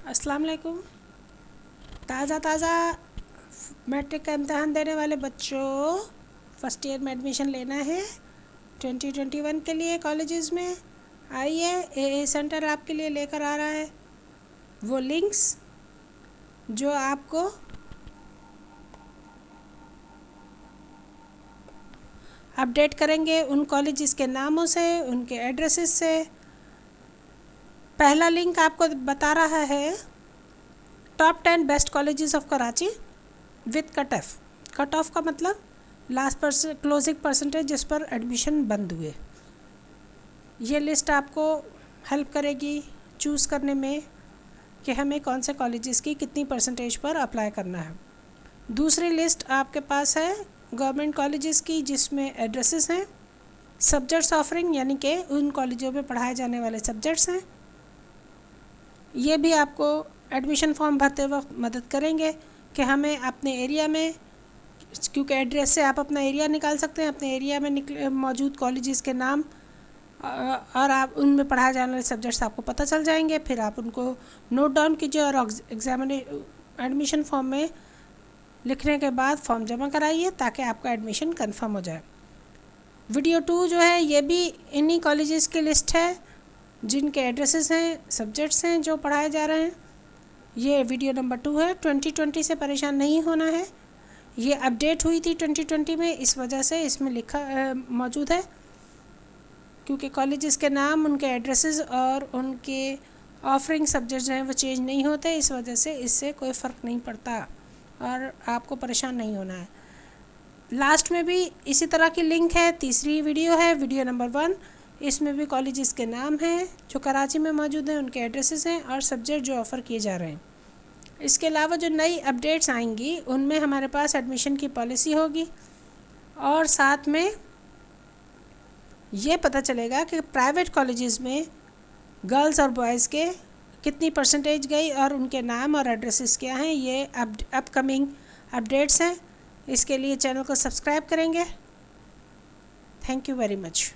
अस्सलाम वालेकुम। ताज़ा मैट्रिक का इम्तहान देने वाले बच्चों, फ़र्स्ट ईयर में एडमिशन लेना है 2021 के लिए कॉलेजेस में। आइए, ए सेंटर आपके लिए लेकर आ रहा है वो लिंक्स जो आपको अपडेट करेंगे उन कॉलेजेस के नामों से, उनके एड्रेसेस से। पहला लिंक आपको बता रहा है top 10 best colleges of Karachi with cut off का मतलब लास्ट क्लोजिंग परसेंटेज जिस पर एडमिशन बंद हुए। ये लिस्ट आपको हेल्प करेगी चूज़ करने में कि हमें कौन से कॉलेजेस की कितनी परसेंटेज पर अप्लाई करना है। दूसरी लिस्ट आपके पास है गवर्नमेंट कॉलेजेस की, जिसमें एड्रेसेस हैं, सब्जेक्ट्स ऑफरिंग यानी कि उन कॉलेजों में पढ़ाए जाने वाले सब्जेक्ट्स हैं। ये भी आपको एडमिशन फॉर्म भरते वक्त मदद करेंगे कि हमें अपने एरिया में, क्योंकि एड्रेस से आप अपना एरिया निकाल सकते हैं, अपने एरिया में मौजूद कॉलेजेस के नाम और आप उनमें पढ़ाए जाने वाले सब्जेक्ट्स आपको पता चल जाएंगे। फिर आप उनको नोट डाउन कीजिए और एडमिशन फॉर्म में लिखने के बाद फॉर्म जमा कराइए ताकि आपका एडमिशन कंफर्म हो जाए। वीडियो 2 जो है ये भी इन्हीं कॉलेजेस की लिस्ट है जिनके एड्रेसेस हैं, सब्जेक्ट्स हैं जो पढ़ाए जा रहे हैं। ये वीडियो नंबर 2 है। 2020 से परेशान नहीं होना है, ये अपडेट हुई थी 2020 में, इस वजह से इसमें लिखा मौजूद है क्योंकि कॉलेजेस के नाम, उनके एड्रेसेस और उनके ऑफरिंग सब्जेक्ट जो हैं वो चेंज नहीं होते। इस वजह से इससे कोई फ़र्क नहीं पड़ता और आपको परेशान नहीं होना है। लास्ट में भी इसी तरह की लिंक है। तीसरी वीडियो है वीडियो नंबर 1, इसमें भी कॉलेजेस के नाम हैं जो कराची में मौजूद हैं, उनके एड्रेसेस हैं और सब्जेक्ट जो ऑफ़र किए जा रहे हैं। इसके अलावा जो नई अपडेट्स आएंगी उनमें हमारे पास एडमिशन की पॉलिसी होगी और साथ में ये पता चलेगा कि प्राइवेट कॉलेजेस में गर्ल्स और बॉयज़ के कितनी परसेंटेज गई और उनके नाम और एड्रेसेस क्या हैं। ये अपकमिंग अपडेट्स हैं। इसके लिए चैनल को सब्सक्राइब करेंगे। Thank you very much.